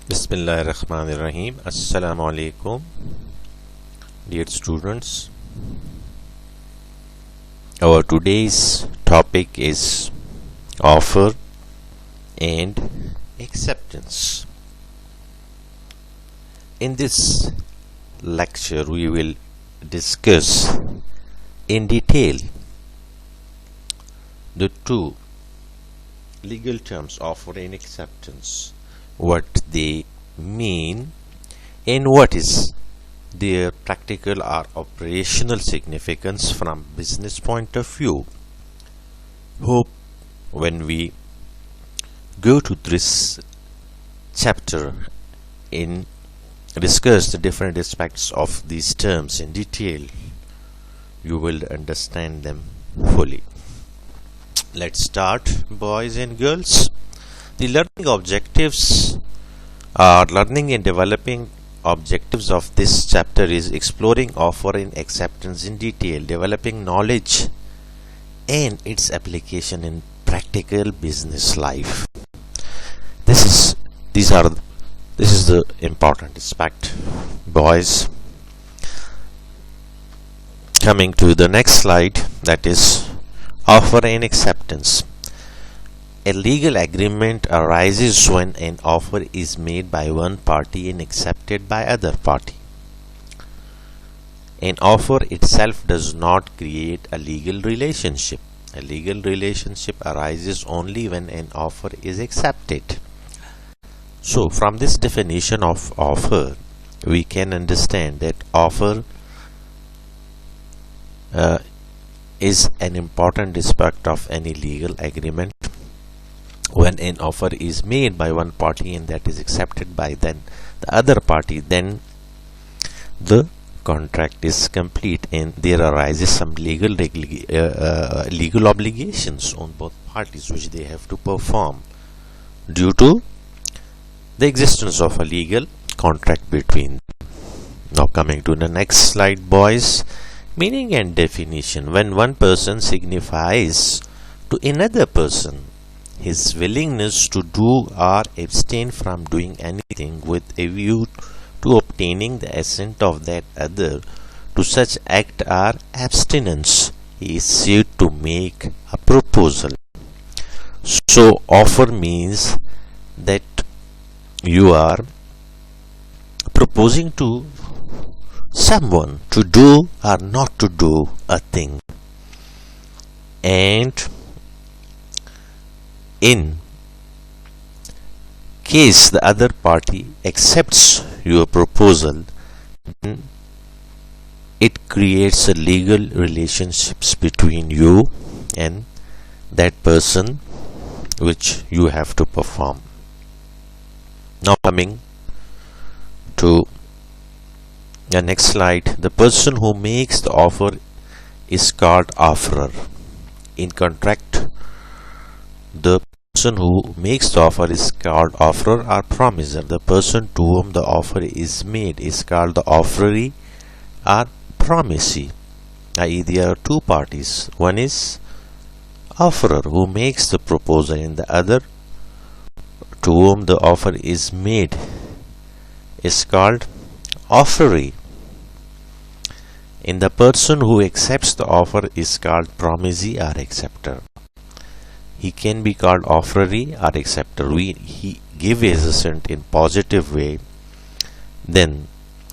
Bismillahirrahmanirrahim. Assalamu alaikum, dear students. Our today's topic is offer and acceptance. In this lecture, we will discuss in detail the two legal terms, offer and acceptance, what they mean and what is their practical or operational significance from business point of view. Hope when we go to this chapter and discuss the different aspects of these terms in detail, you will understand them fully. Let's start, boys and girls. The learning objectives or learning and developing objectives of this chapter is exploring offer and acceptance in detail, developing knowledge and its application in practical business life. This is the important aspect, boys. Coming to the next slide, that is offer and acceptance. A legal agreement arises when an offer is made by one party and accepted by other party. An offer itself does not create a legal relationship. A legal relationship arises only when an offer is accepted. So, from this definition of offer, we can understand that offer is an important aspect of any legal agreement. When an offer is made by one party and that is accepted by then the other party, then the contract is complete and there arises some legal obligations on both parties which they have to perform due to the existence of a legal contract between them. Now coming to the next slide, boys. Meaning and definition. When one person signifies to another person his willingness to do or abstain from doing anything with a view to obtaining the assent of that other to such act or abstinence, he is said to make a proposal. So offer means that you are proposing to someone to do or not to do a thing, and in case the other party accepts your proposal, then it creates a legal relationships between you and that person which you have to perform. Now coming to the next slide, the person who makes the offer is called offerer. In contract, the person who makes the offer is called offerer or promiser. The person to whom the offer is made is called the offeree or promisee, i.e. there are two parties. One is offerer who makes the proposal and the other to whom the offer is made is called offeree. And the person who accepts the offer is called promisee or acceptor. He can be called offeree or acceptor. He give his assent in positive way, then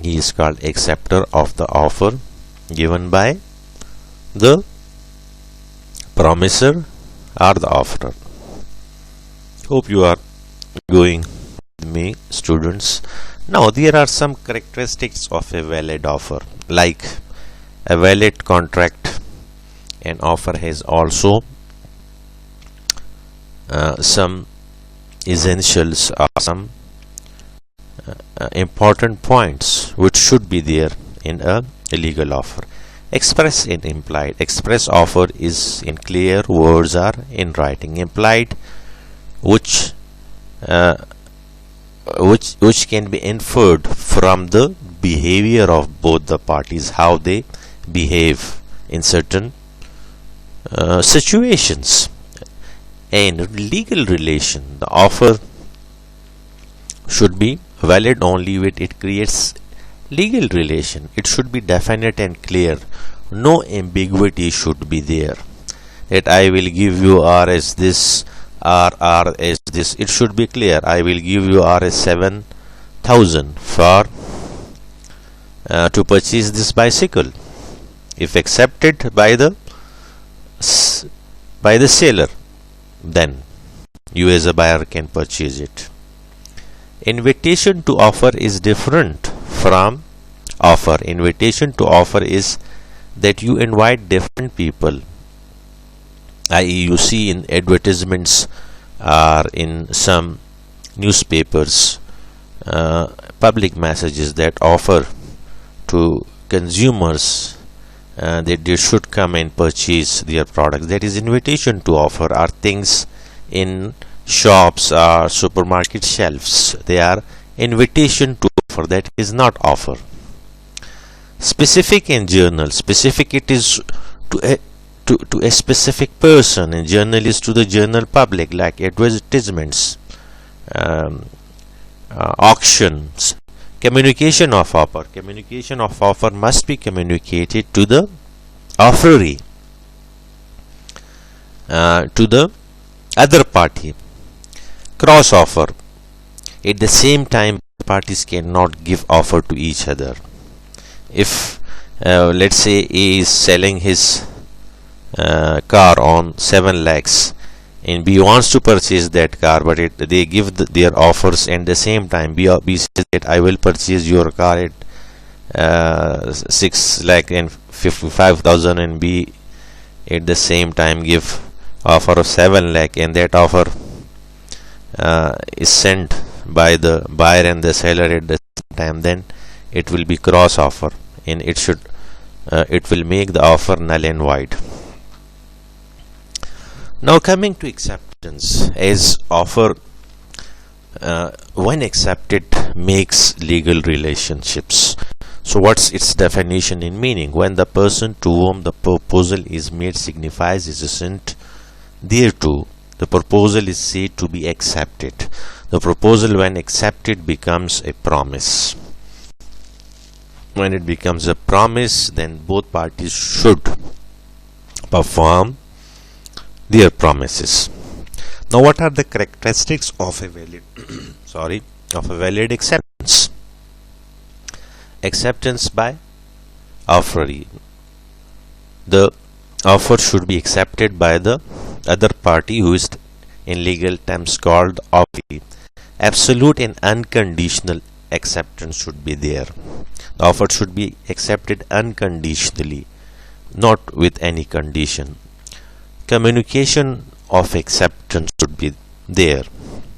he is called acceptor of the offer given by the promiser or the offerer. Hope you are going with me, students. Now there are some characteristics of a valid offer. Like a valid contract, an offer has also some essentials or some important points which should be there in a legal offer. Express and implied. Express offer is in clear words or in writing. Implied, which can be inferred from the behavior of both the parties, how they behave in certain situations. And legal relation, the offer should be valid only when it creates legal relation. It should be definite and clear. No ambiguity should be there. That I will give you R as this, R as this. It should be clear. I will give you R as 7,000 for to purchase this bicycle. If accepted by the seller, then you as a buyer can purchase it. Invitation to offer is different from offer. Invitation to offer is that you invite different people, i.e. you see in advertisements or in some newspapers public messages that offer to consumers that they should come and purchase their products. That is invitation to offer. Are things in shops or supermarket shelves. They are invitation to offer. That is not offer. Specific and journal. Specific, it is to a specific person, and journal is to the general public, like advertisements, auctions. Communication of offer. Communication of offer must be communicated to the offeree, to the other party. Cross offer. At the same time, parties cannot give offer to each other. If let's say A is selling his car on 7 lakhs and B wants to purchase that car, but they give their offers, and at the same time B says that I will purchase your car at 6 lakh and 55,000, and B at the same time give offer of 7 lakh, and that offer is sent by the buyer and the seller at the same time, then it will be cross offer, and it will make the offer null and void. Now coming to acceptance, as offer when accepted makes legal relationships. So what's its definition in meaning? When the person to whom the proposal is made signifies his assent thereto, the proposal is said to be accepted. The proposal, when accepted, becomes a promise. When it becomes a promise, then both parties should perform their promises. Now, what are the characteristics of a valid acceptance? Acceptance by offeree. The offer should be accepted by the other party, who is in legal terms called offeree. Absolute and unconditional acceptance should be there. The offer should be accepted unconditionally, not with any condition. Communication of acceptance should be there,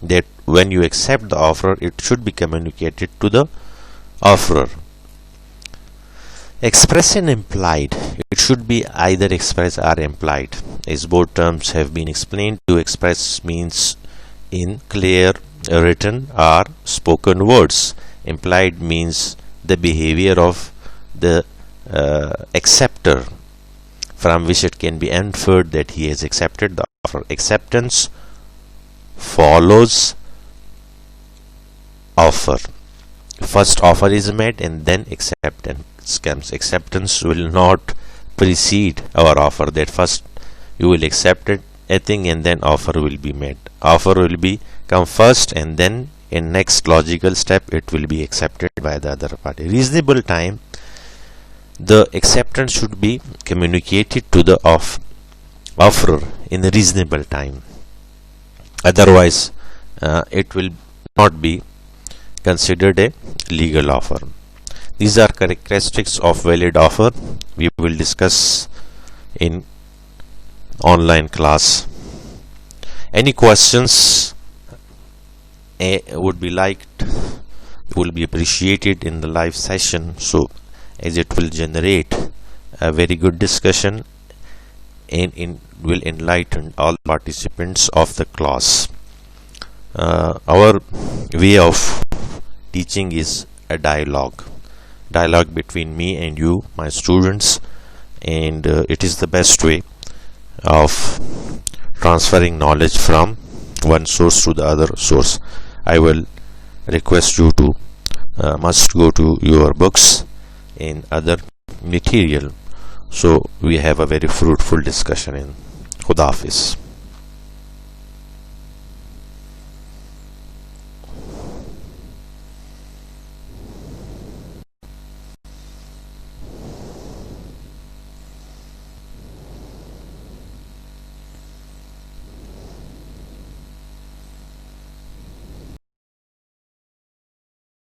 that when you accept the offer, it should be communicated to the offerer. Express and implied. It should be either express or implied. As both terms have been explained, to express means in clear written or spoken words. Implied means the behavior of the acceptor, from which it can be inferred that he has accepted the offer. Acceptance follows offer. First offer is made and then acceptance comes. Acceptance will not precede our offer, that first you will accept a thing and then offer will be made. Offer will be come first, and then in next logical step it will be accepted by the other party. Reasonable time. The acceptance should be communicated to the offerer in a reasonable time. Otherwise, it will not be considered a legal offer. These are characteristics of valid offer. We will discuss in online class. Any questions would be liked, will be appreciated in the live session, so as it will generate a very good discussion and will enlighten all participants of the class. Our way of teaching is a dialogue between me and you, my students, and it is the best way of transferring knowledge from one source to the other source. I will request you to must go to your books and other material, so we have a very fruitful discussion in Khuda Hafiz.